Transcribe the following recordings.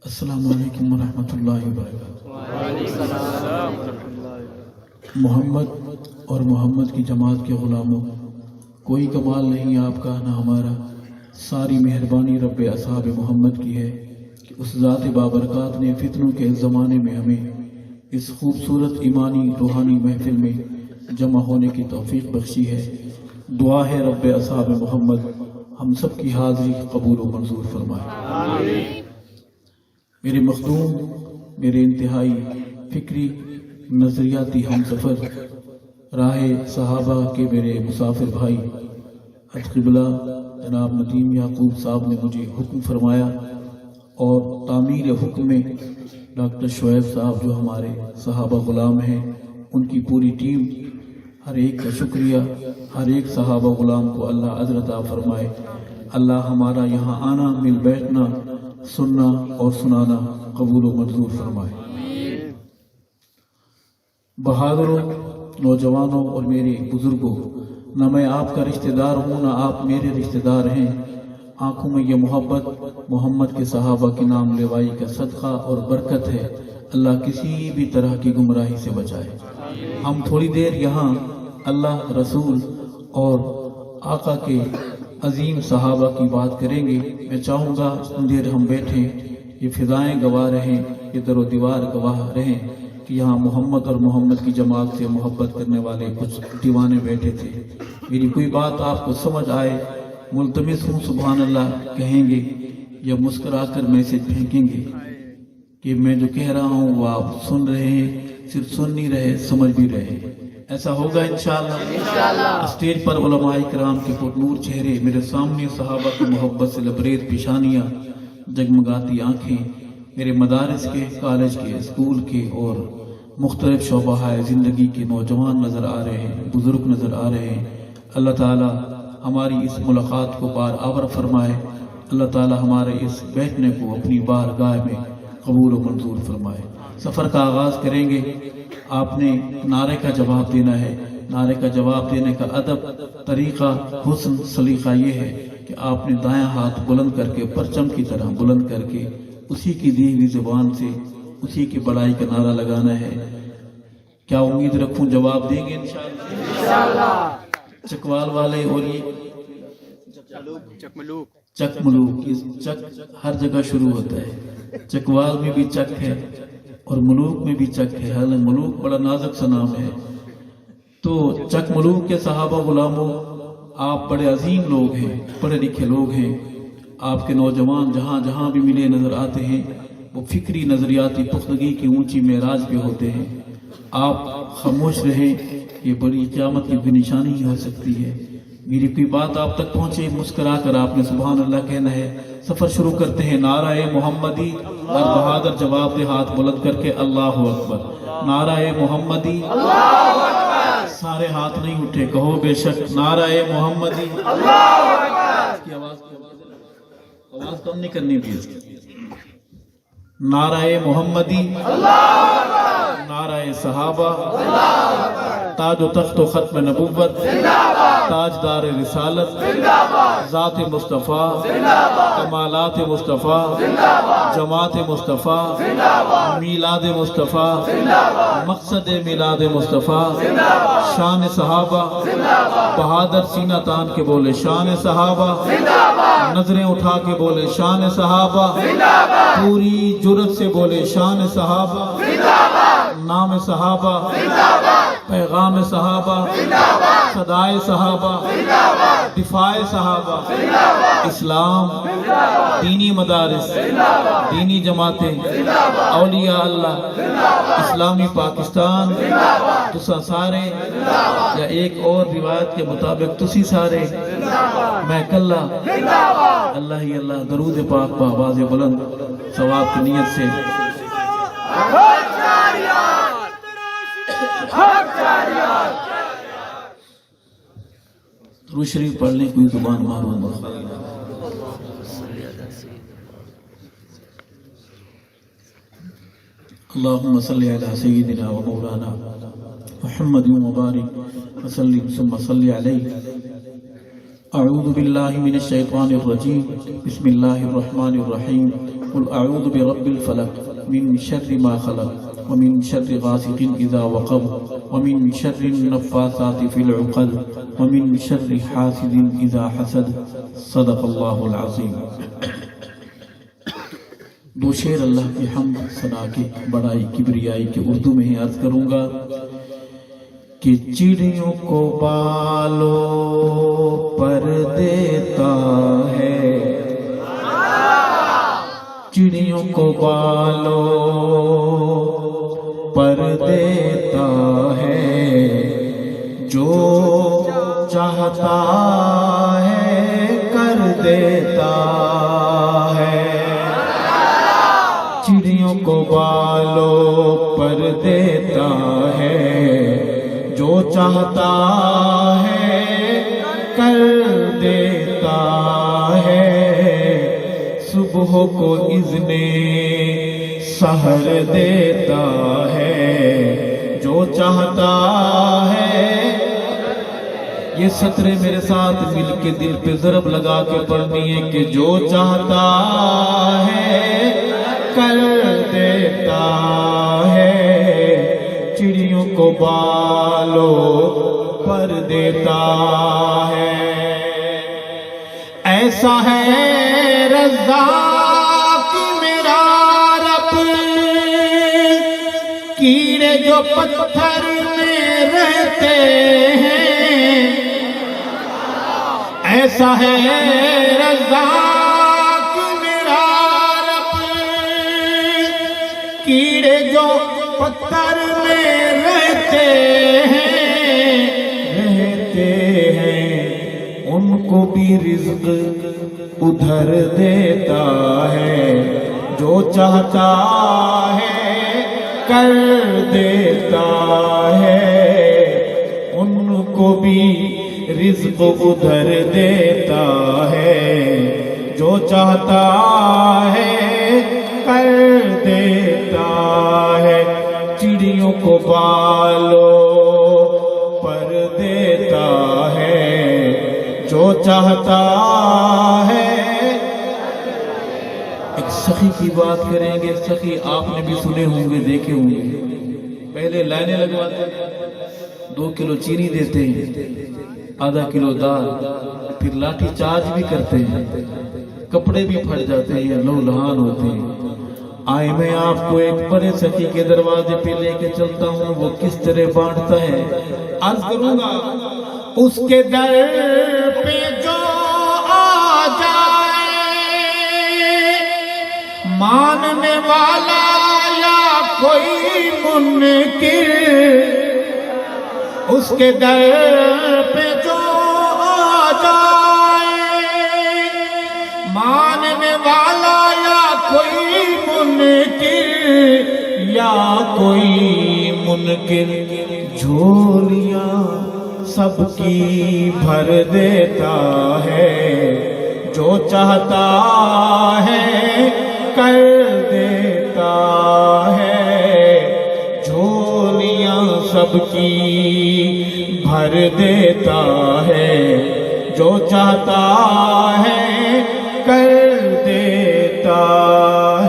السلام علیکم ورحمۃ اللہ وبرکاتہ۔ محمد اور محمد کی جماعت کے غلاموں، کوئی کمال نہیں آپ کا نہ ہمارا، ساری مہربانی رب اصحاب محمد کی ہے کہ اس ذات بابرکات نے فتنوں کے اس زمانے میں ہمیں اس خوبصورت ایمانی روحانی محفل میں جمع ہونے کی توفیق بخشی ہے۔ دعا ہے رب اصحاب محمد ہم سب کی حاضری قبول و منظور فرمائے۔ میرے مخدوم، میرے انتہائی فکری نظریاتی ہم سفر، راہ صحابہ کے میرے مسافر بھائی حج قبلہ جناب ندیم یعقوب صاحب نے مجھے حکم فرمایا، اور تعمیر حکم میں ڈاکٹر شعیب صاحب جو ہمارے صحابہ غلام ہیں، ان کی پوری ٹیم، ہر ایک کا شکریہ۔ ہر ایک صحابہ غلام کو اللہ اجر عطا فرمائے۔ اللہ ہمارا یہاں آنا، مل بیٹھنا، سننا اور سنانا قبول و منظور فرمائے۔ بہادروں، نوجوانوں اور میرے بزرگوں، نہ میں آپ کا رشتہ دار ہوں نہ آپ میرے رشتہ دار ہیں، آنکھوں میں یہ محبت محمد کے صحابہ کی نام لیوائی کا صدقہ اور برکت ہے۔ اللہ کسی بھی طرح کی گمراہی سے بچائے۔ ہم تھوڑی دیر یہاں اللہ، رسول اور آقا کے عظیم صحابہ کی بات کریں گے۔ میں چاہوں گا اتنی دیر ہم بیٹھیں، یہ فضائیں گواہ رہیں، یہ در و دیوار گواہ رہیں کہ یہاں محمد اور محمد کی جماعت سے محبت کرنے والے کچھ دیوانے بیٹھے تھے۔ میری کوئی بات آپ کو سمجھ آئے، ملتمس ہوں سبحان اللہ کہیں گے یا مسکرا کر میسج پھینکیں گے کہ میں جو کہہ رہا ہوں وہ آپ سن رہے ہیں، صرف سن نہیں رہے، سمجھ بھی رہے۔ ایسا ہوگا انشاءاللہ۔ اسٹیج پر علماء کرام کے پرنور چہرے، میرے سامنے صحابہ کی محبت سے لبریز پیشانیاں، جگمگاتی آنکھیں، میرے مدارس کے، کالج کے، اسکول کے اور مختلف شعبہ زندگی کے نوجوان نظر آ رہے ہیں، بزرگ نظر آ رہے ہیں۔ اللہ تعالی ہماری اس ملاقات کو بار آور فرمائے۔ اللہ تعالی ہمارے اس بیٹھنے کو اپنی بارگاہ میں قبول و منظور فرمائے۔ سفر کا آغاز کریں گے۔ آپ نے نعرے کا جواب دینا ہے۔ نعرے کا جواب دینے کا ادب، طریقہ، حسن، سلیقہ یہ ہے کہ آپ نے دایاں ہاتھ بلند کر کے، پرچم کی طرح بلند کر کے، اسی کی دی ہوئی زبان سے اسی کی بڑائی کا نعرہ لگانا ہے۔ کیا امید رکھوں جواب دیں گے انشاءاللہ؟ چکوال والے اور یہ چک ملوک، یہ چک ہر جگہ شروع ہوتا ہے۔ چکوال میں بھی چک ہے اور ملوک میں بھی چک ہے، حالانکہ ملوک بڑا نازک سا نام ہے۔ تو چک ملوک کے صحابہ غلاموں، آپ بڑے عظیم لوگ ہیں، پڑھے لکھے لوگ ہیں۔ آپ کے نوجوان جہاں جہاں بھی ملے نظر آتے ہیں، وہ فکری نظریاتی پختگی کی اونچی معراج پہ ہوتے ہیں۔ آپ خاموش رہیں، یہ بڑی قیامت کی بھی نشانی ہی ہو سکتی ہے۔ میری کوئی بات آپ تک پہنچے، مسکرا کر آپ نے سبحان اللہ کہنا ہے۔ سفر شروع کرتے ہیں۔ نعرہ محمدی، اور بہادر جواب دے ہاتھ بلند کر کے اللہ اکبر۔ نعرہ محمدی، سارے ہاتھ نہیں اٹھے، کہو بے شک نعرہ محمدی۔ اس کی آواز کم نہیں کرنی بھی اس کی۔ نعرہ محمدی، نعرہ صحابہ، تاج و تخت و ختم نبوت، تاجدار رسالت، ذات مصطفیٰ، کمالات مصطفیٰ، جماعت مصطفیٰ، میلاد مصطفیٰ، مقصد میلاد مصطفیٰ، شان صحابہ، بہادر سینہ تان کے بولے شان صحابہ، نظریں اٹھا کے بولے شان صحابہ، پوری جرت سے بولے شان صحابہ، نام صحابہ، پیغام صحابہ، صدائے صحابہ، دفاع صحابہ، اسلام، دینی مدارس، دینی جماعتیں، اولیاء اللہ، اسلامی پاکستان، تسا سارے، یا ایک اور روایت کے مطابق تسی سارے، میں کلہ، اللہ ہی اللہ، درود پاک بآواز بلند ثواب کی نیت سے۔ درود شریف پڑھنے کوئی زبان معلوم ہے۔ اللہم صلی علی سیدنا و مولانا محمد مبارک وسلم ثم صلی علیہ۔ اعوذ باللہ من الشیطان الرجیم، بسم اللہ الرحمن الرحیم۔ قل اعوذ برب الفلق من شر ما خلق ومن شر غاسق اذا وقب ومن شر النفاثات في العقد ومن شر حاسد اذا حسد صدق اللہ العظیم۔ دو شعر اللہ کی حمد ثنا کے بڑائی کبریائی کے اردو میں ہی عرض کروں گا کہ چڑیوں کو بالوں پر دیتا ہے، چڑیوں کو بالوں پر دیتا ہے، جو چاہتا ہے کر دیتا ہے، چڑیوں کو بالوں پر دیتا ہے، جو چاہتا ہے کر دیتا ہے، صبح کو اذن سحر دیتا ہے، جو چاہتا ہے۔ یہ سطریں میرے ساتھ مل کے دل پہ ضرب لگا کے پڑھنی ہے کہ جو چاہتا ہے کر دیتا ہے، چڑیوں کو بالوں پر دیتا ہے۔ ایسا ہے رزاق میرا رب، کیڑے جو پتھر میں رہتے ہیں، ایسا ہے رزاق میرا رب، کیڑے جو پتھر میں رہتے ہیں، ان کو بھی رزق ادھر دیتا ہے، جو چاہتا ہے کر دیتا ہے، ان کو بھی رزق ادھر دیتا ہے، جو چاہتا ہے کر دیتا ہے، چڑیوں کو بالوں پر دیتا ہے، جو چاہتا ہے۔ ایک سخی کی بات کریں گے، سخی آپ نے بھی سنے ہوں گے، دیکھے ہوں گے، پہلے لائنیں لگواتے ہیں، 2 کلو چینی دیتے ہیں، آدھا کلو دال، پھر لاٹھی چارج بھی کرتے ہیں، کپڑے بھی پھٹ جاتے ہیں، لو لہان ہوتے ہیں۔ آئے میں آپ کو ایک بڑے سخی کے دروازے پہ لے کے چلتا ہوں، وہ کس طرح بانٹتا ہے عرض کروں گا۔ اس کے در پہ جو آ جائے، ماننے والا یا کوئی منکر، اس کے در پہ جو آ جائے، ماننے والا یا کوئی منکر، یا کوئی منکر، جھولیاں سب کی بھر دیتا ہے، جو چاہتا ہے کر دیتا ہے، جھولیاں سب کی بھر دیتا ہے، جو چاہتا ہے کر دیتا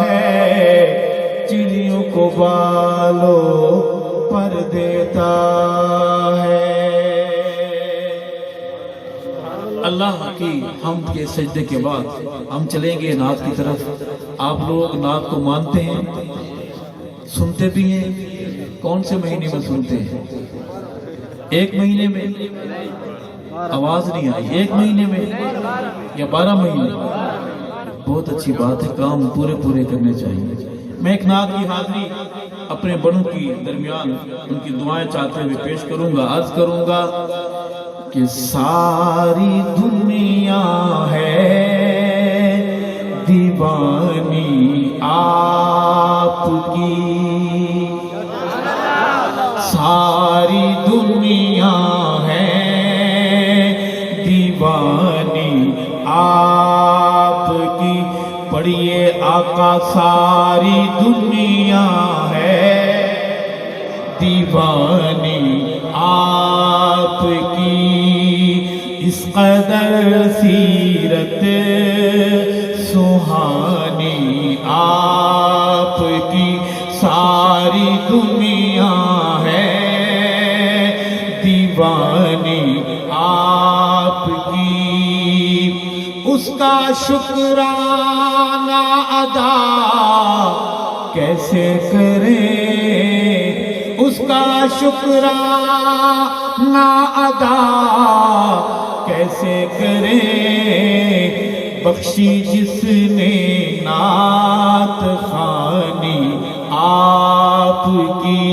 ہے، چڑیوں کو بالوں پر دیتا ہے۔ اللہ کی حمد کے سجدے کے بعد ہم چلیں گے نعت کی طرف۔ آپ لوگ نعت کو مانتے ہیں، سنتے بھی ہیں، کون سے مہینے میں سنتے ہیں؟ 1 مہینے میں آواز نہیں آئی، 1 مہینے میں یا 12 مہینے؟ بہت اچھی بات ہے، کام پورے کرنے چاہیے۔ میں ایک نعت کی حاضری اپنے بڑوں کی درمیان ان کی دعائیں چاہتے ہوئے پیش کروں گا، عرض کروں گا کہ ساری دنیا ہے دیوانی آپ کی، ساری دنیا ہے دیوانی آپ کی، پڑھیے آقا ساری دنیا ہے دیوانی آپ کی، اس قدر سیرت سہانی آپ کی ساری دنیا ہے دیوانی آپ کی، اس کا شکرانہ ادا کیسے کریں، اس کا شکرانہ ادا کیسے کریں، بخشی جس نے نعت خوانی آپ کی،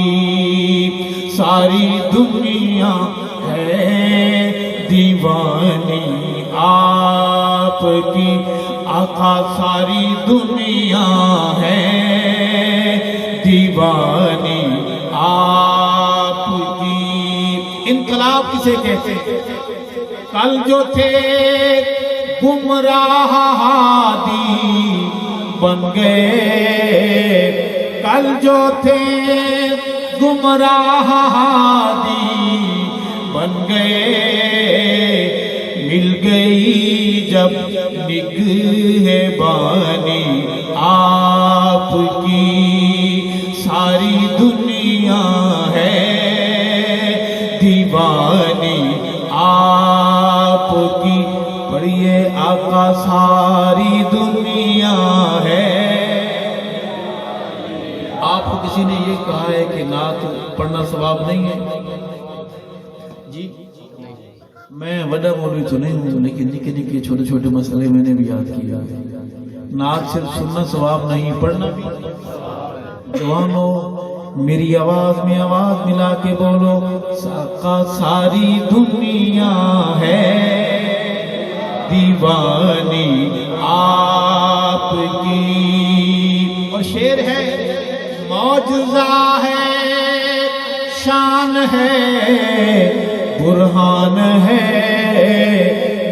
ساری دنیا ہے دیوانی آپ کی، آقا ساری دنیا ہے دیوانی آپ کی۔ انقلاب کسے کہتے ہیں؟ کل جو تھے گمراہ ہادی بن گئے، کل جو تھے گمراہ ہادی بن گئے، مل گئی جب نگہبانی آپ کی، ساری دنیا ہے دیوانی آپ کی۔ پڑھیے آقا ساری دنیا ہے۔ آپ کو کسی نے یہ کہا ہے کہ نعت پڑھنا ثواب نہیں ہے؟ جی میں بڑا مولوی تو نہیں ہوں، لیکن نکے نکے چھوٹے چھوٹے مسئلے میں نے بھی یاد کیا۔ نعت صرف سننا ثواب نہیں، پڑھنا بھی۔ جوانوں میری آواز میں آواز ملا کے بولو، آقا ساری دنیا ہے دیوانی آپ کی۔ اور شعر ہے، معجزہ ہے شان ہے برہان ہے،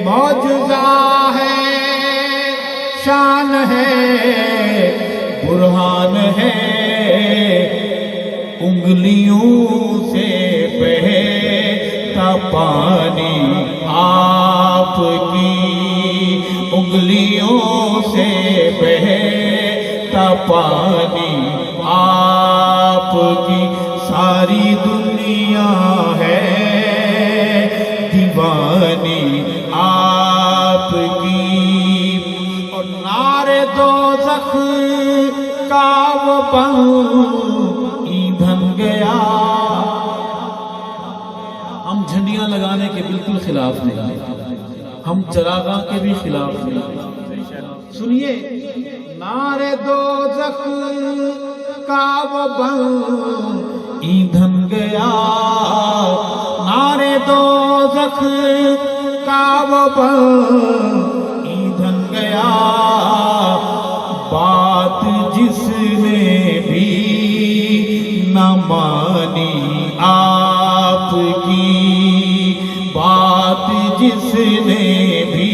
معجزہ ہے شان ہے برہان ہے، انگلیوں سے بہتا پانی آپ کی، انگلیوں سے بہتا پانی آپ کی، ساری دنیا ہے دیوانی آپ کی۔ اور نعرے دوزخ کا وہ بن ایندھن گیا، ہم جھنڈیاں لگانے کے بالکل خلاف نہیں، ہم چراغاں کے بھی خلاف نہیں۔ سنیے، نعرے دوزخ کا وہ بن ایندھن گیا، نعرے دوزخ کا وہ بن ایندھن گیا، بات جس نے بھی نہ مانی آپ کی، بات جس نے بھی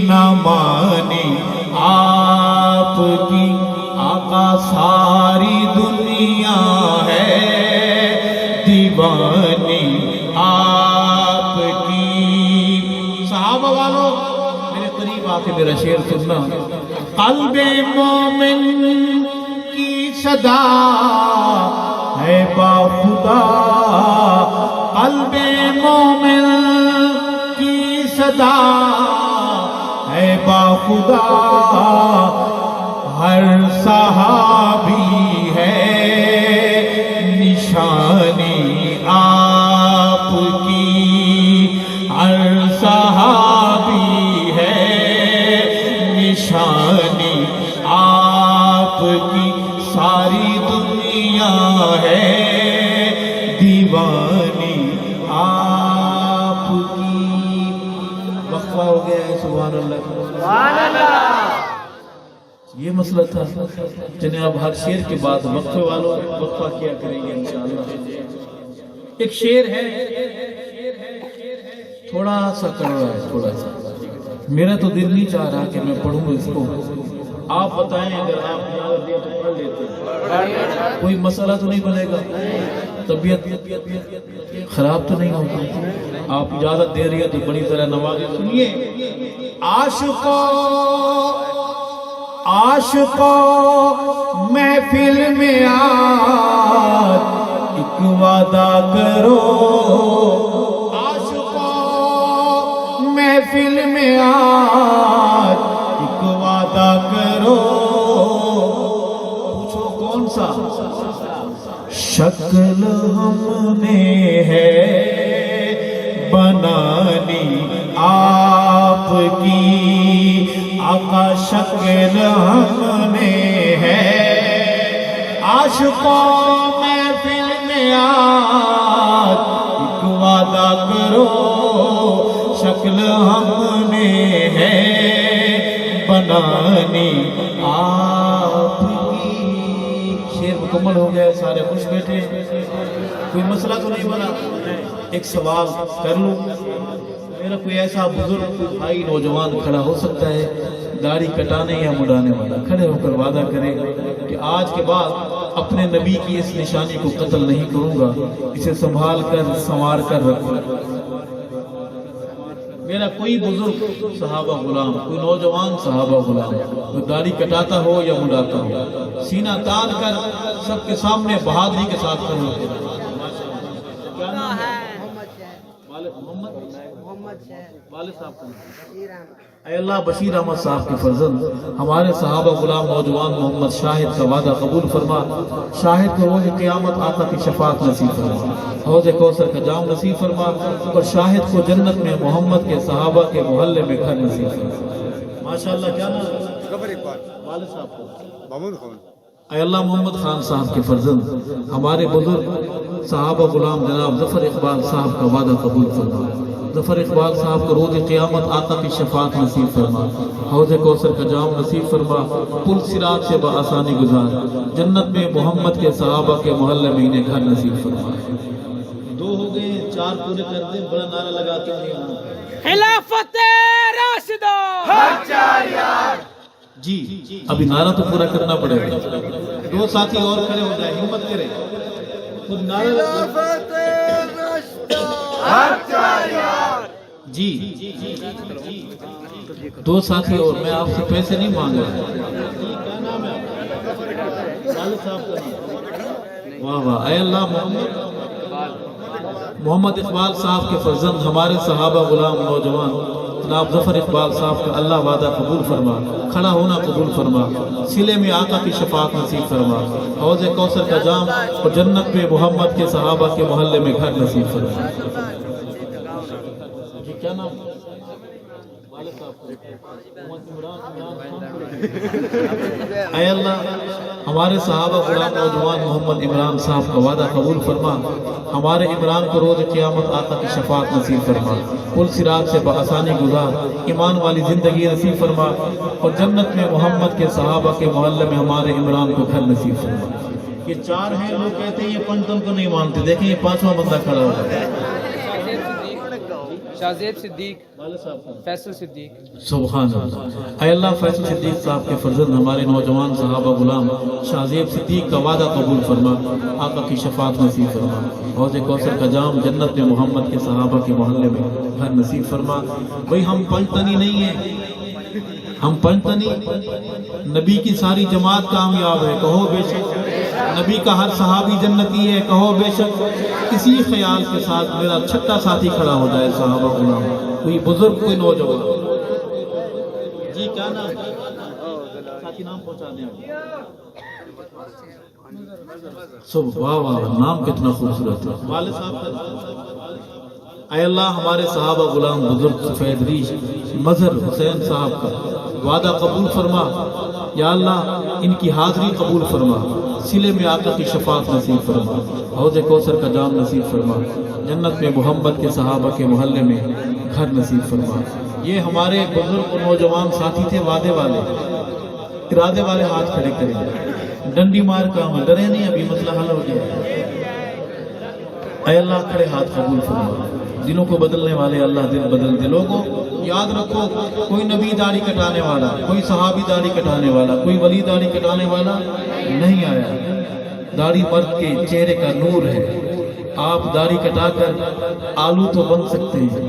نہ مانی آپ کی، آقا ساری دنیا ہے دیوانی آپ کی۔ صحابہ والوں میرے قریب آ کے میرا شعر سننا، قلب مومن کی صدا ہے با خدا، قلب مومن کی صدا ہے با خدا، ہر صحابی ہے نشانی آپ کی، ہر صحابی ہے نشانی آپ کی، ساری دنیا ہے دیوانی آپ کی۔ وقفہ ہو گیا ہے، سبحان اللہ سبحان اللہ۔ یہ مسئلہ تھا جناب، ہر شعر کے بعد وقفے والوں وقفہ کیا کریں گے انشاءاللہ۔ ایک شعر ہے تھوڑا سا کڑوا ہے، تھوڑا سا، میرا تو دل نہیں چاہ رہا کہ میں پڑھوں اس کو، آپ بتائیں اگر آپ نے اجازت دیا تو پڑھ لیتے ہیں، کوئی مسئلہ تو نہیں بنے گا، طبیعت خراب تو نہیں ہوگی، آپ اجازت دے رہی ہے تو بڑی طرح نوازیں۔ سنیے، عاشقوں عاشقوں محفل میں آج ایک وعدہ کرو، عاشقوں محفل میں آج ایک وعدہ کرو، پوچھو کون سا؟ شکل ہم نے ہے بنانی آپ کی، آقا شکل ہم نے ہے، عاشقوں محفل میں آج ایک وعدہ کرو، شکل ہم نے ہے بنانی آپ کی۔ شعر مکمل ہو گیا، سارے خوش بیٹھے، کوئی مسئلہ تو نہیں بنا؟ ایک سوال کر لوں، میرا کوئی ایسا بزرگ بھائی نوجوان کھڑا ہو سکتا ہے داڑھی کٹانے یا مڈانے والا، کھڑے ہو کر وعدہ کرے کہ آج کے بعد اپنے نبی کی اس نشانی کو قتل نہیں کروں گا، اسے سنبھال کر سنوار کر رکھوں گا؟ میرا کوئی بزرگ صحابہ غلام، کوئی نوجوان صحابہ غلام، کوئی داڑھی کٹاتا ہو یا مڈاتا ہو، سینہ تان کر سب کے سامنے بہادری کے ساتھ کھڑے ہو۔ اے اللہ بشیر احمد صاحب کے فرزند ہمارے صحابہ غلام نوجوان محمد شاہد کا وعدہ قبول فرما، شاہد کو روز قیامت آقا کی شفاعت نصیب فرما، حوض کوثر کا جام نصیب فرما، اور شاہد کو جنت میں محمد کے صحابہ کے محلے میں گھر نصیب فرما۔ ماشاءاللہ کیا نام ہے والد صاحب کو؟ محمود خان۔ اے اللہ محمد خان صاحب کے فرزند ہمارے بزرگ صحابہ غلام جناب ظفر اقبال صاحب کا وعدہ قبول فرما، ظفر اقبال صاحب کو روز قیامت آقا کی شفاعت نصیب فرما، حوض کوثر کا جام نصیب فرما، پل صراط سے بآسانی گزار، جنت میں محمد کے صحابہ کے محلے میں انہیں گھر نصیب فرما۔ دو ہو گئے، چار پورے کر دیں، بڑا نعرہ لگاتے ہیں خلافت راشدہ حق جاریار۔ جی ابھی نعرہ تو پورا کرنا پڑے گا، دو ساتھی اور کھڑے ہو جائے، ہمت کرے خود نعرہ خلافت راشدہ حق جاریار۔ جی دو ساتھی اور، میں آپ سے پیسے نہیں مانگ رہا۔ واہ واہ، اے اللہ محمد اقبال صاحب کے فرزند ہمارے صحابہ غلام نوجوان جناب ظفر اقبال صاحب کا اللہ وعدہ قبول فرما، کھڑا ہونا قبول فرما، سلے میں آقا کی شفاعت نصیب فرما، حوض کوثر کا جام اور جنت میں محمد کے صحابہ کے محلے میں گھر نصیب فرما۔ کیا نام؟ اے اللہ ہمارے صحابہ غلام نوجوان محمد عمران صاحب کا وعدہ قبول فرما، ہمارے عمران کو روز قیامت آقا کی شفاعت نصیب فرما، پل صراط سے بآسانی گزار، ایمان والی زندگی نصیب فرما، اور جنت میں محمد کے صحابہ کے محلے میں ہمارے عمران کو گھر نصیب فرما۔ یہ چار ہیں، لوگ کہتے ہیں یہ پنجتن کو نہیں مانتے، دیکھیں یہ پانچواں بندہ کھڑا ہو گیا، شاہزیب صدیق، فیصل صدیق۔ سبحان اللہ، اے اللہ فیصل صدیق صاحب کے فرزند ہمارے نوجوان صحابہ غلام شاہزیب صدیق کا وعدہ قبول فرما، آقا کی شفاعت نصیب فرما، حوض کوثر کا جام جنت میں محمد کے صحابہ کے محلے میں گھر نصیب فرما۔ بھئی ہم پنجتنی نہیں ہیں، ہم پنجتنی، نبی کی ساری جماعت کامیاب ہے، کہو بے شک، نبی کا ہر صحابی جنتی ہے، کہو بے شک۔ اسی خیال کے ساتھ میرا چھٹا ساتھی کھڑا ہو جائے صحابہ غلام، کوئی بزرگ کوئی نوجوان۔ جی کیا نام؟ ساتھی نام پہنچا دیں۔ واہ واہ، نام کتنا خوبصورت ہے، والد صاحب کا۔ اے اللہ ہمارے صحابہ غلام بزرگ سفید ریش مظہر حسین صاحب کا وعدہ قبول فرما، یا اللہ ان کی حاضری قبول فرما، سلے میں آقا کی شفاعت نصیب فرما، حوض کوثر کا جام نصیب فرما، جنت میں محمد کے صحابہ کے محلے میں گھر نصیب فرما۔ یہ ہمارے بزرگ نوجوان ساتھی تھے، وعدے والے، ارادے والے، ہاتھ کھڑے کریں، ڈنڈی مار کام ہے، ڈرے نہیں، ابھی مسئلہ حل ہو گیا۔ اے اللہ کھڑے ہاتھ قبول فرما، دلوں کو بدلنے والے اللہ دل بدل دے۔ لوگوں یاد رکھو، کوئی نبی داڑھی کٹانے والا، کوئی صحابی داڑھی کٹانے والا، کوئی ولی داڑھی کٹانے والا نہیں آیا۔ داڑھی مرد کے چہرے کا نور ہے، آپ داڑھی کٹا کر آلو تو بن سکتے ہیں،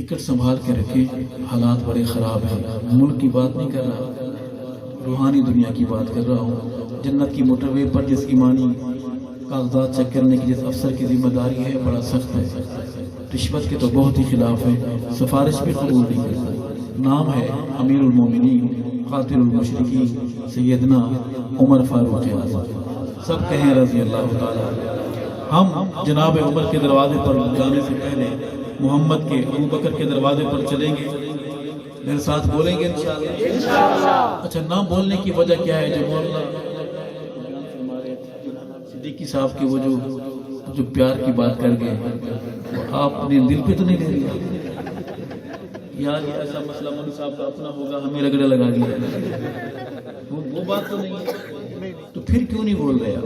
ٹکٹ سنبھال کے رکھیں، حالات بڑے خراب ہیں. ملک کی بات نہیں کر رہا، روحانی دنیا کی بات کر رہا ہوں. جنت کی موٹر وے پر جس ایمانی کاغذات چیک کرنے کی جس افسر کی ذمہ داری ہے بڑا سخت ہے. رشوت کے تو بہت ہی خلاف ہے، سفارش بھی قبول نہیں کرتا. نام ہے امیر المومنین قاتل المشرکین سیدنا عمر فاروق اعظم، سب کہیں رضی اللہ تعالیٰ. ہم جناب عمر کے دروازے پر جانے سے پہلے محمد کے ابو بکر کے دروازے پر چلیں گے. میرے ساتھ بولیں گے انشاءاللہ. اچھا، نہ بولنے کی وجہ کیا ہے؟ جو مولانا صدیقی صاحب کے وہ جو پیار کی بات کر گئے، وہ آپ اپنے دل پہ تو نہیں لے رہے یار؟ یہ ایسا مسئلہ مولوی صاحب کا اپنا ہوگا، ہمیں رگڑے لگا دیا، وہ بات تو نہیں ہے. تو پھر کیوں نہیں بول رہے آپ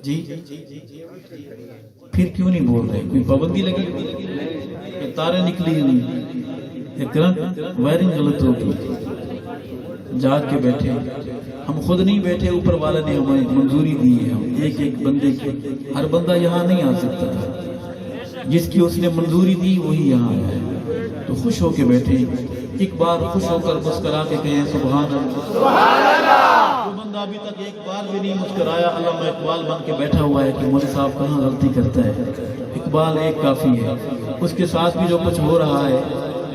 جی؟ پھر کیوں نہیں بول رہے؟ کوئی پابندی لگی کہ تارے نکلی نہیں، کہ کرنٹ وائرنگ غلط ہوگی؟ جاگ کے بیٹھے، ہم خود نہیں بیٹھے، اوپر والا نے ہمیں منظوری دی ہے. ہم ایک ایک بندے کی، ہر بندہ یہاں نہیں آ سکتا تھا، جس کی اس نے منظوری دی وہی یہاں آیا ہے. تو خوش ہو کے بیٹھے، ایک بار خوش ہو کر مسکرا کے کہیں سبحان اللہ. جو بندہ ابھی تک ایک بار بھی نہیں مسکرایا، علامہ اقبال بن کے بیٹھا ہوا ہے کہ مولوی صاحب کہاں غلطی کرتا ہے. اقبال ایک کافی ہے، اس کے ساتھ بھی جو کچھ ہو رہا ہے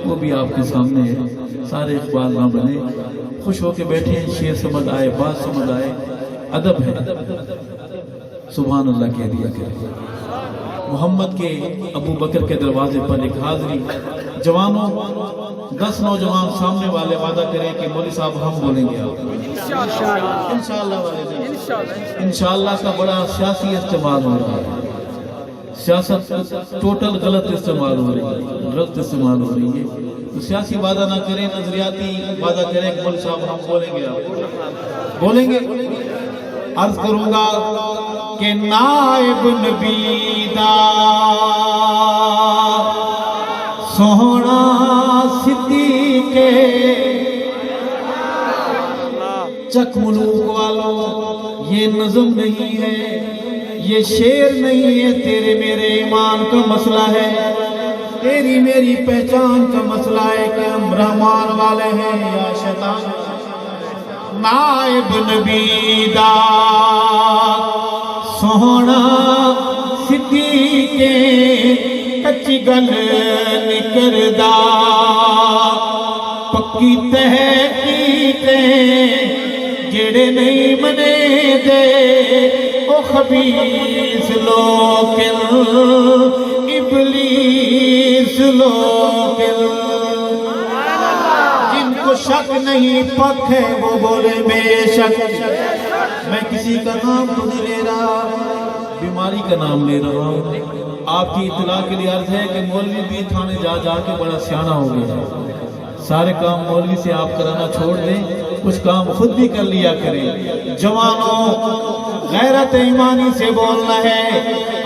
وہ بھی آپ کے سامنے ہے. سارے اقبال نہ بنے، خوش ہو کے بیٹھے، شعر سمجھ آئے، بات سمجھ آئے، ادب ہے، سبحان اللہ کہہ دیا کرے. محمد کے ابو بکر کے دروازے پر ایک حاضری. جوانوں، 10 نوجوان سامنے والے وعدہ کریں کہ مولوی صاحب ہم بولیں گے آپ انشاءاللہ والے نہیں. انشاءاللہ کا بڑا سیاسی استعمال ہو رہا ہے، سیاست ٹوٹل غلط استعمال ہو رہی ہے. تو سیاسی وعدہ نہ کریں، نظریاتی وعدہ کریں کہ مولوی صاحب ہم بولیں گے آپ بولیں گے. عرض کروں گا کہ نائب نبی دا سونا صدیق چک ملوک والوں، یہ نظم نہیں ہے، یہ شعر نہیں ہے، تیرے میرے ایمان کا مسئلہ ہے، تیری میری پہچان کا مسئلہ ہے کہ ہم رحمان والے ہیں یا شیطان. نائب نبی دا سونا صدیق کچی گل نکردا، پکی تحقیق جڑے نہیں منے دے او خبیث لوگ، ابلیس لوگ. جن کو شک نہیں پک ہے وہ بولے بے شک. میں کسی کا نام تو نہیں لے رہا، بیماری کا نام لے رہا ہوں. آپ کی اطلاع کے لیے عرض ہے کہ مولوی بھی تھانے جا کے بڑا سیانہ ہو گیا ہے. سارے کام مولوی سے آپ کرانا چھوڑ دیں، کچھ کام خود بھی کر لیا کریں. جوانوں، غیرت ایمانی سے بولنا ہے،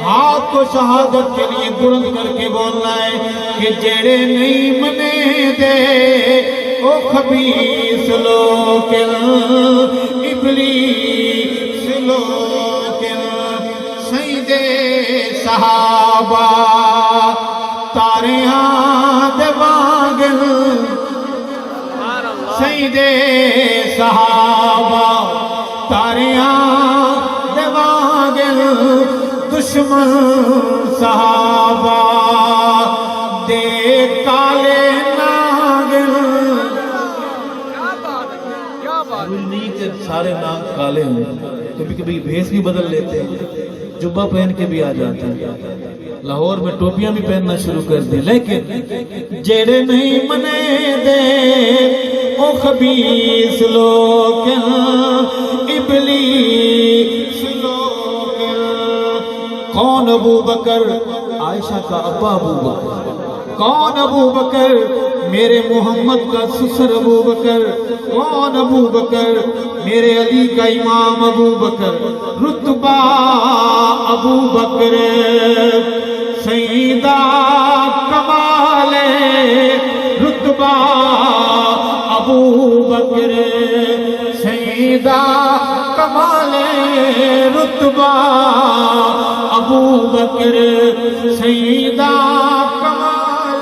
ہاتھ کو شہادت کے لیے بلند کر کے بولنا ہے کہ جڑے نہیں منے دے او خبیث لوگ، ابلیس لوگ. سید صحابہ تاریاں دے وانگل، سید صحابہ تاریاں دے وانگل، دشمن صحابہ دے کالے ناگل. نہیں کہ سارے نام کالے ہیں، کبھی کبھی بھیس بھی بدل لیتے ہیں، جبہ پہن کے بھی آ جاتے ہیں، لاہور میں ٹوپیاں بھی پہننا شروع کر دیں. لیکن جڑے نہیں منے دے او خبیث لوگ، ابلیس لوگ. کون ابو بکر؟ عائشہ کا ابا ابو بکر. کون ابو بکر؟ میرے محمد کا سسر ابو بکر. کون ابو بکر؟ میرے علی کا امام ابو بکر. رتبہ ابو بکر سیدہ کمال، رتبہ ابو بکر سیدہ کمال، رتبہ ابو بکر سیدہ کمال.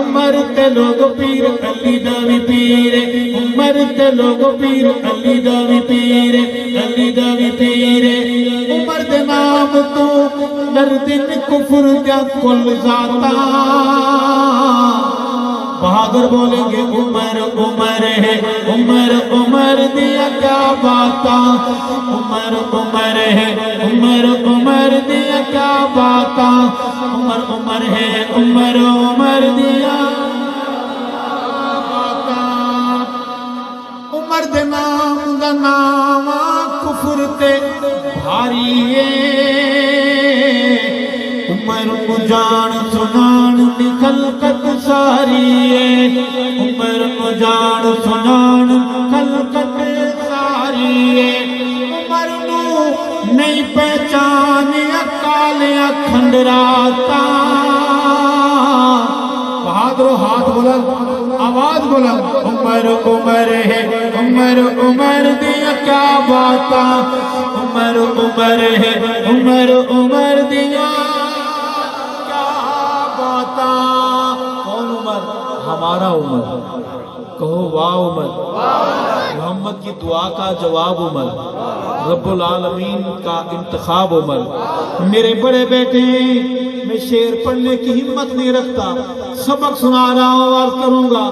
عمر تے لوگ پیر علی دا وی پیر عمر تے لوگ پیر علی دا وی پیر علی دا وی پیر عمر دے نام تو دردن کفر دیا کل ذاتا بہادر بولیں گے عمر عمر ہے عمر عمر دیا کیا باتا عمر عمر ہے عمر عمر دیا کیا باتا عمر عمر ہے عمر عمر دیا باتا عمر دے نام دا نام کفر تے بھاری ہے عمر کو جان سنان دی خلقت ساری ہے عمر کو جان سنان خلقت ساری ہے عمر نو نہیں پہچانیا کالیا کھنڈراتا بہادر ہاتھ بلند آواز بلند عمر عمر ہے عمر عمر دیا کیا باتا عمر عمر ہے عمر عمر دیا کون عمر؟ ہمارا عمر. کہو واہ عمر. محمد کی دعا کا جواب عمر. رب العالمین کا انتخاب عمر. میرے بڑے بیٹے میں شعر پڑھنے کی ہمت نہیں رکھتا سبق سنا رہا ہوں اور کروں گا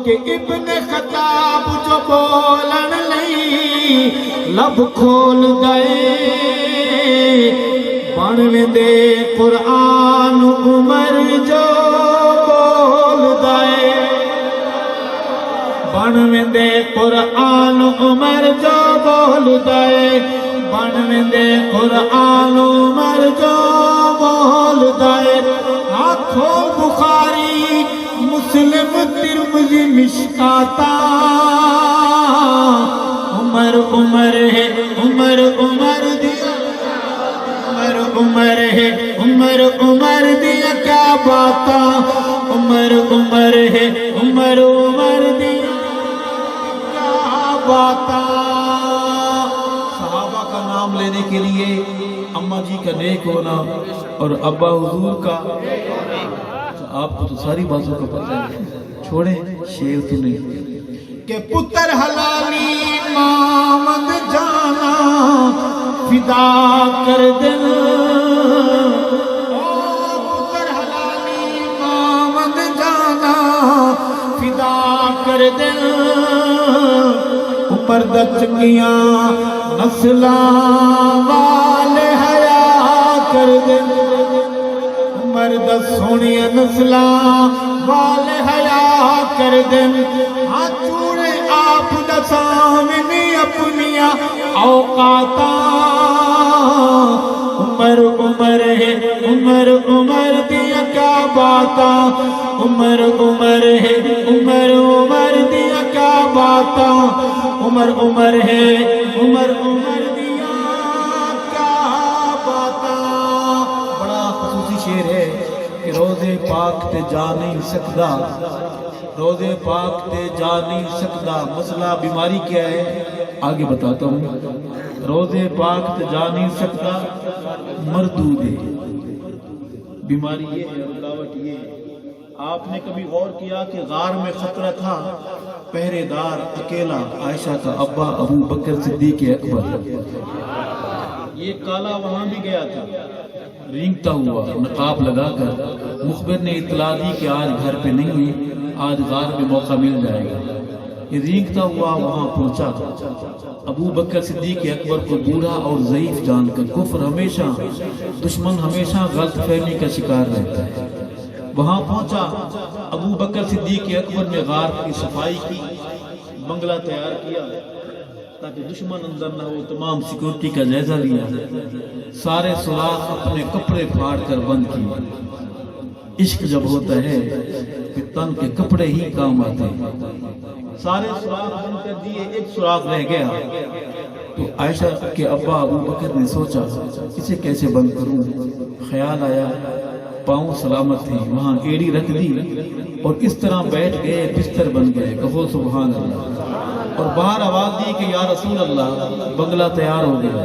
کہ ابن خطاب جو بولن لئی لب کھول گئے بنویں دے قرآن عمر جو بول دائے بنویں دے قرآن عمر جو بول دائے بنویں دے قرآن عمر جو بول دائے آنکھوں بخاری مسلم ترمذی مشکاتا عمر عمر ہے عمر عمر دیا عمر ہے عمر عمر دیا کیا باتا عمر عمر ہے عمر عمر دیا کیا باتا صحابہ کا نام لینے کے لیے اماں جی کا نیک ہونا اور ابا حضور کا آپ کو تو ساری باتوں کا پتہ ہے چھوڑیں شعر سنیں کہ پتر حلالی مامد جانا فدا کر دل پتر حلالی مامد جانا فدا کر دل اوپر دچکیاں نسلاں والے حیا کر دل عمر دا سونیاں نسلاں والے حیا کر دل ہاں چوڑے آپ دا سامنے اپنیاں اوقاتا عمر عمر ہے عمر عمر دیا کیا باتا عمر عمر ہے عمر عمر دیا کیا باتا عمر عمر ہے عمر عمر دیا کیا باتا. بڑا خصوصی شعر ہے کہ روزے پاک تے جا نہیں سکدا روزے پاک تے جا نہیں سکدا مسئلہ بیماری کیا ہے آگے بتاتا ہوں روزے پاک تے جا نہیں سکدا مردود ہے بیماری یہ ہے رکاوٹ یہ ہے. آپ نے کبھی غور کیا کہ غار میں خطرہ تھا پہرے دار اکیلا عائشہ کا ابا ابو بکر صدیق اکبر یہ کالا وہاں بھی گیا تھا رینگتا ہوا نقاب لگا کر مخبر نے اطلاع دی کہ آج گھر پہ نہیں ہے آج غار میں موقع مل جائے گا. یہ رینگتا ہوا وہاں پہنچا ابو بکر صدیق اکبر کو بوڑھا اور ضعیف جان کر کفر ہمیشہ دشمن ہمیشہ غلط فہمی کا شکار رہتا ہے. وہاں پہنچا ابو بکر صدیق اکبر نے غار کی صفائی کی بنگلہ تیار کیا تاکہ دشمن اندر نہ ہو. تمام سیکورٹی کا جائزہ لیا سارے سوراخ اپنے کپڑے پھاڑ کر بند کیے. عشق جب ہوتا ہے کہ تن کے کپڑے ہی کام آتے ہیں. سارے سوراخ بند کر دیے ایک سوراخ رہ گیا تو عائشہ کے ابا ابو بکر نے سوچا اسے کیسے بند کروں. خیال آیا پاؤں سلامت تھے وہاں ایڑی رکھ دی اور اس طرح بیٹھ گئے بستر بن گئے. کہو سبحان اللہ. اور باہر آواز دی کہ یا رسول اللہ بنگلہ تیار ہو گیا.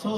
100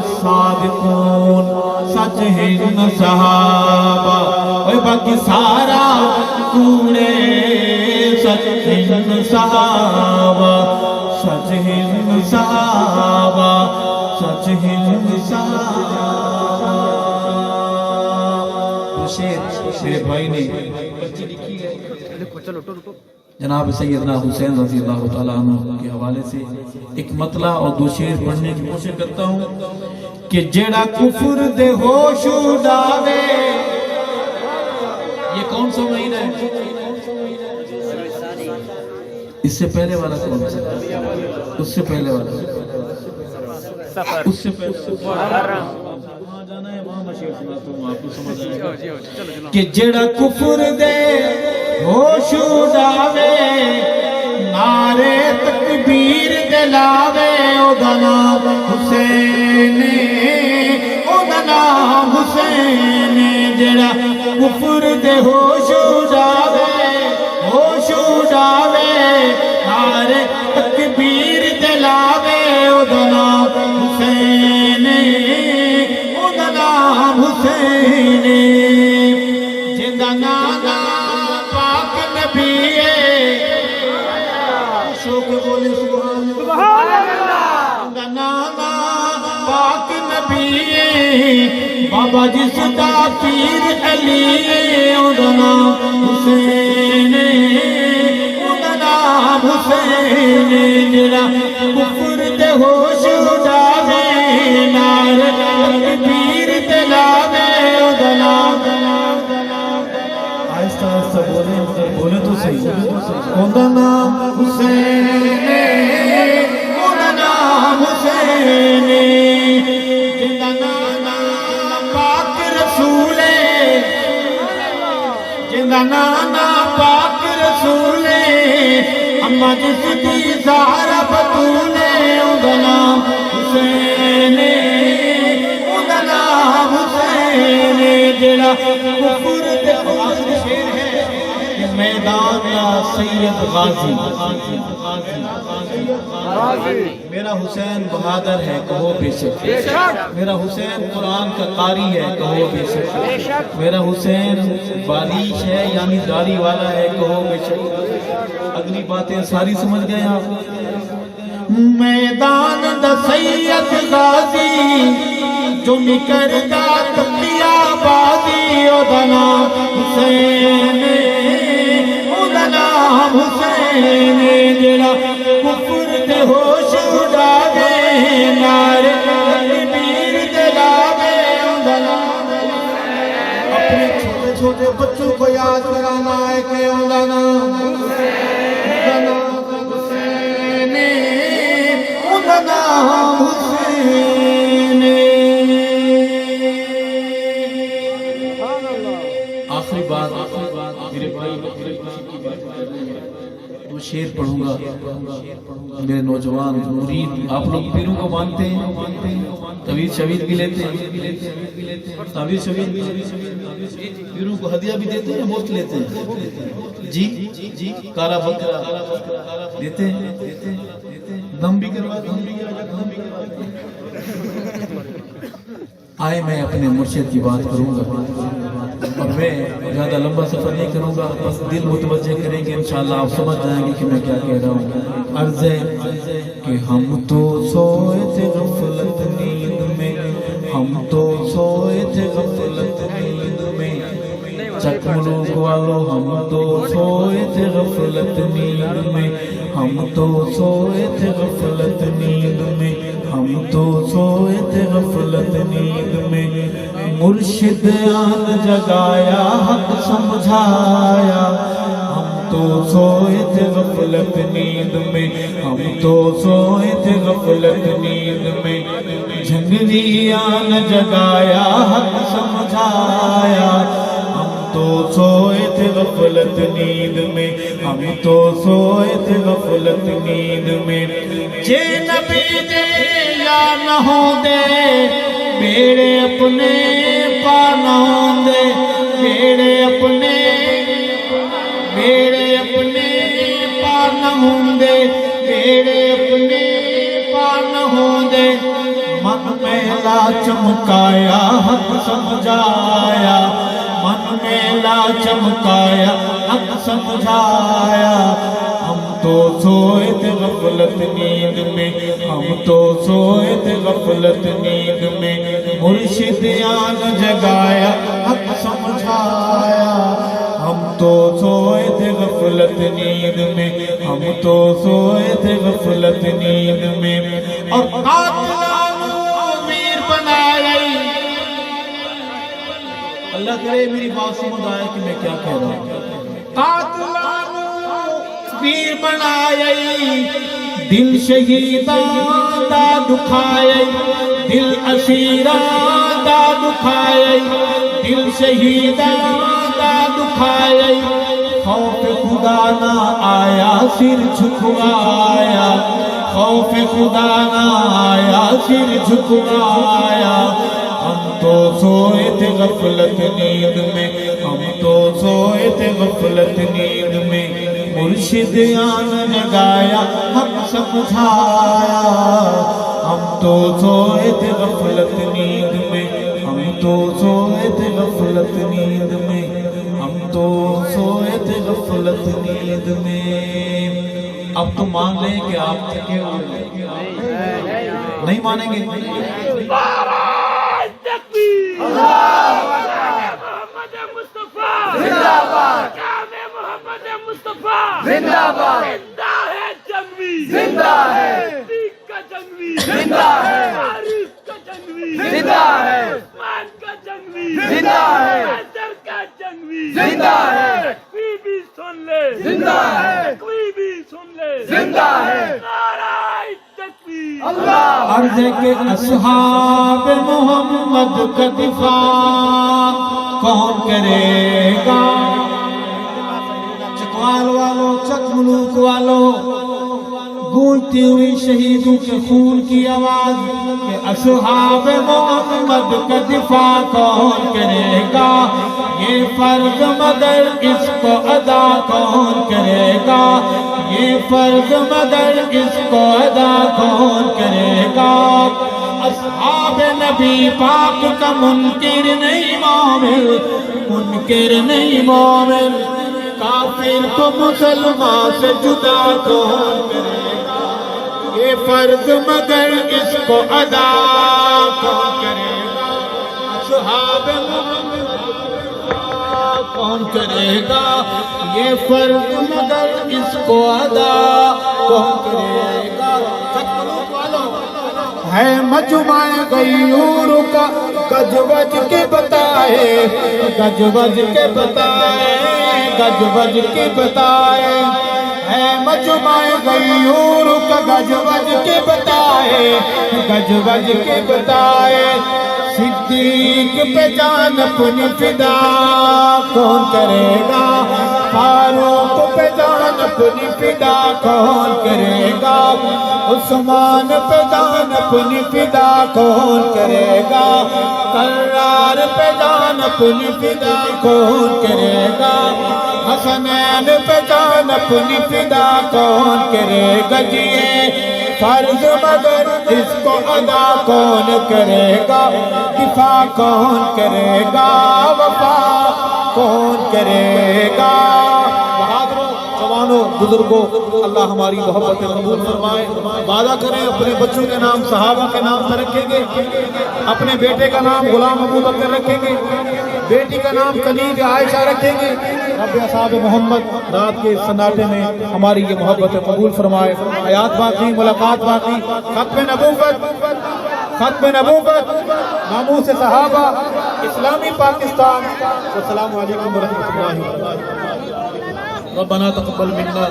الصادقون، سچ ہیں صحابہ، اور باقی سارا کوڑے، سچ ہیں صحابہ، سچ ہیں صحابہ، سچ ہیں صحابہ۔ وہ شعر میرے بھائی نے بچی لکھی ہے جناب سیدنا حسین رضی اللہ تعالیٰ عنہ کے حوالے سے، ایک مطلع اور دو شعر پڑھنے کی کوشش کرتا ہوں کہ جڑا کفر دے ہوش اڑاوے، یہ کون سا مہینہ ہے؟ اس سے پہلے والا کون سا؟ اس سے پہلے والا، اس سے پہلے وہاں جانا ہے، وہاں میں شعر سناتا ہوں، آپ کو سمجھ آئے گا کہ جڑا کفر دے ہوش اڑاوے، نعرے تکبیر دلاوے، او دا نام حسین، او دا نام حسین، جڑا کفر دے ہوش اڑاوے، ہوش اڑاوے، نعرے تکبیر دلاوے، او دا نام حسین، او دا نام حسین، جندا نانا پاک نبی ہے، شوق بولے سبحان اللہ، جندا نانا پاک نبی ہے، بابا جس دا پیر علی ہے، او دا نام حسین، او دا نام حسین، جڑا کفر دے ہوش اڑاوے، نعرے تکبیر دلاوے، او دا نام، آہستہ آہستہ بولیں، مگر بولیں تو صحیح، او دا نام حسین، او دا نام حسین، جندا نانا پاک رسول ہے، جندا نانا پاک رسول ہے، اما جس دی زہرا بطول ہے، او دا نام حسین، او دا نام حسین، جڑا کفر دے آخری شعر ہے کہ میدان کا سید غازی، میرا حسین بہادر ہے کہو بے شک، میرا حسین قرآن کا قاری ہے کہو بے شک، میرا حسین باریش ہے یعنی داڑھی والا ہے کہو بے شک۔ اگلی باتیں ساری سمجھ گئے آپ؟ میدان دا سید غازی جو نکردا تقیا بازی، او دا نام حسین، او دا نام حسین، جڑا کفر دے ہوش اڑاوے، نعرے تکبیر دلاوے، او دا نام حسین۔ اپنے چھوٹے چھوٹے بچوں کو یاد کرانا ہے کہ او دا نام حسین، او دا نام حسین، او دا نام حسین۔ آخری بات میرے بھائی دو شعر پڑھوں گا، میرے نوجوان مرید، آپ لوگ پیروں کو مانتے ہیں، تعویذ شوید بھی لیتے ہیں، تعویذ شوید پیروں کو ہدیہ بھی دیتے ہیں، مفت لیتے ہیں، جی کالا بکرا دیتے ہیں، دم بھی کرواتے ہیں۔ آئے میں اپنے مرشد کی بات کروں گا اور میں زیادہ لمبا سفر نہیں کروں گا، بس دل متوجہ کریں گے، انشاءاللہ آپ سمجھ جائیں گے کہ میں کیا کہہ رہا ہوں۔ عرض ہے کہ ہم تو سوئے تھے غفلت نیند میں، ہم تو سوئے تھے غفلت نیند میں، چک ملوک والو ہم تو سوئے تھے غفلت نیند میں، ہم تو سوئے تھے غفلت نیند میں، ہم تو سوئے تھے غفلت نیند میں، مرشد آن جگایا حق سمجھایا، ہم تو سوئے تھے غفلت نیند میں، ہم تو سوئے تھے غفلت نیند میں، جھنگلی آن جگایا حق سمجھایا، ہم تو سوئے تھے غفلت نیند میں، ہم تو سوئے تھے غفلت نیند میں، جے نبی دے یا نہ ہوں دے بیڑے اپنے پانا ہوں دے، بیڑے اپنے پانا ہوں دے، بیڑے اپنے پانا ہوں دے، لا چمکایا حق سمجھایا من میں لا چمکایا حق سمجھایا ہم تو سوئے تھے غفلت نیند میں ہم تو سوئے تھے غفلت نیند میں مرشد آن جگایا حق سمجھایا ہم تو سوئے تھے غفلت نیند میں ہم تو سوئے تھے غفلت نیند میں اور قاتلانو امیر بنایا اللہ کرے میری بات سمجھ آئے کہ میں کیا کہہ رہا ہوں قاتلانو امیر بنایا دل شہیدان دا دکھایا دل اسیران دا دکھایا دل شہیدان دا دکھایا خوف خدا نہ آیا سر جھکوایا خوف خدا نہ آیا سر جھکوایا ہم تو سوئے تھے غفلت نیند میں ہم تو سوئے تھے غفلت نیند میں مرشد آن جگایا حق سمجھایا ہم تو سوئے تھے غفلت نیند میں ہم تو سوئے تھے غفلت نیند میں ہم تو سوئے تھے غفلت نیند میں اب تو مان لیں کہ آپ تھکے ہوئے نہیں مانیں گے محمد مصطفیٰ زندہ باد محمد مصطفیٰ زندہ باد زندہ ہے جنگوی زندہ ہے صدیق کا جنگوی زندہ ہے عارف کا جنگوی زندہ ہے عثمان کا جنگوی زندہ ہے حیدر کا جنگوی زندہ ہے کوئی بھی سن لے زندہ ہے کوئی بھی سن لے زندہ ہے نعرہ تکبیر اللہ عرض کے اصحاب محمد کا دفاع کون کرے گا چکوال والوں چک ملوک والوں گونجتی ہوئی شہیدوں کے خون کی آواز کہ اصحاب محمد کا دفاع کون کرے گا یہ فرض مگر اس کو ادا کون کرے گا یہ فرض مگر اس کو ادا کون کرے گا اصحاب نبی پاک کا منکر نہیں مومن منکر نہیں مومن کافر کو مسلمان سے جدا کون کرے گا یہ فرض مگر اس کو ادا کون کرے گا اصحاب کون کرے گا یہ فرض مگر اس کو ادا کون کرے گا ہے مجمع غیور کا گج بج کے بتائے گج بج کے بتائے گج بج کے بتائے ہے مجمع غیور کا گج بج کے بتائے گج بج کے بتائے صدیق پہ جان اپنی فدا کون کرے گا فاروق پہ جان اپنی فدا کون کرے گا عثمان پہ جان اپنی فدا کون کرے گا کرار پہ جان اپنی فدا کون کرے گا حسنین پہ جان اپنی فدا کون کرے گا جیے فرض مگر اس کو ادا کون کرے گا دفاع کون کرے گا وفا کون کرے گا بہادروں جوانوں بزرگوں اللہ ہماری محبت قبول فرمائے وعدہ کریں اپنے بچوں کے نام صحابہ کے نام سے رکھیں گے اپنے بیٹے کا نام غلام ابو بکر رکھیں گے بیٹی کا نام کنیز عائشہ رکھیں گے رب اصحاب محمد رات کے سناٹے میں ہماری یہ محبت قبول فرمائے حیات باقی ملاقات باقی ختم نبوت ناموس صحابہ اسلامی پاکستان السلام علیکم ورحمۃ اللہ وبرکاتہ ربنا تقبل منا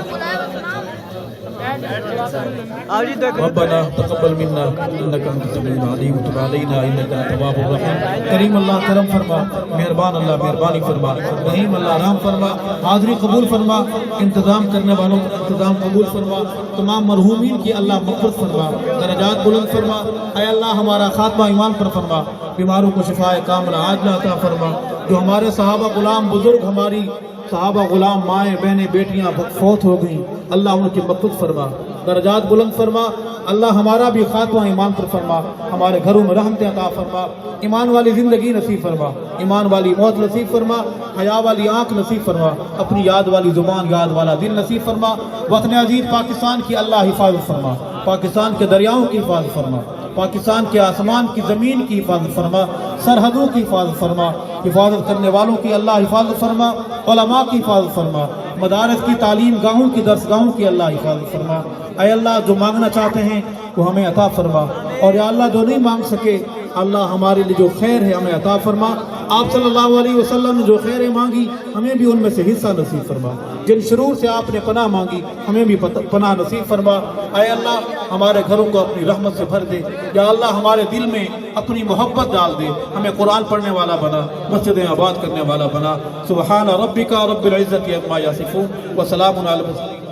ربنا تقبل منا انك انت السميع العليم وتب علينا انك انت التواب الرحيم کریم اللہ کرم فرما مہربان اللہ مہربانی فرما رحیم اللہ رحم فرما حاضری قبول فرما انتظام کرنے والوں کا انتظام قبول فرما تمام مرحومین کی اللہ مغفرت فرما درجات بلند فرما اے اللہ ہمارا خاتمہ ایمان پر فرما بیماروں کو شفاء کاملہ عاجلہ عطا فرما جو ہمارے صحابہ غلام بزرگ ہماری صحابہ غلام مائیں بہنیں بیٹیاں فوت ہو گئیں، اللہ ان کی مغفرت فرما، درجات بلند فرما، اللہ ہمارا بھی خاتمہ ایمان پر فرما، ہمارے گھروں میں رحمت عطا فرما، ایمان والی زندگی نصیب فرما، ایمان والی موت نصیب فرما، حیا والی آنکھ نصیب فرما، اپنی یاد والی زبان، یاد والا دل نصیب فرما، وطن عزیز پاکستان کی اللہ حفاظت فرما، پاکستان کے دریاؤں کی حفاظت فرما، پاکستان کے آسمان کی زمین کی حفاظت فرما، سرحدوں کی حفاظت فرما، حفاظت کرنے والوں کی اللہ حفاظت فرما، علماء کی حفاظت فرما، مدارس کی تعلیم گاہوں کی درس گاہوں کی اللہ حفاظت فرما۔ اے اللہ جو مانگنا چاہتے ہیں وہ ہمیں عطا فرما، اور یا اللہ جو نہیں مانگ سکے اللہ ہمارے لیے جو خیر ہے ہمیں عطا فرما۔ آپ صلی اللہ علیہ وسلم نے جو خیریں مانگی ہمیں بھی ان میں سے حصہ نصیب فرما، جن شرور سے آپ نے پناہ مانگی ہمیں بھی پناہ نصیب فرما۔ اے اللہ ہمارے گھروں کو اپنی رحمت سے بھر دے، یا اللہ ہمارے دل میں اپنی محبت ڈال دے، ہمیں قرآن پڑھنے والا بنا، مسجدیں آباد کرنے والا بنا۔ سبحان ربک رب العزت عما یصفون وسلام علی المرسلین۔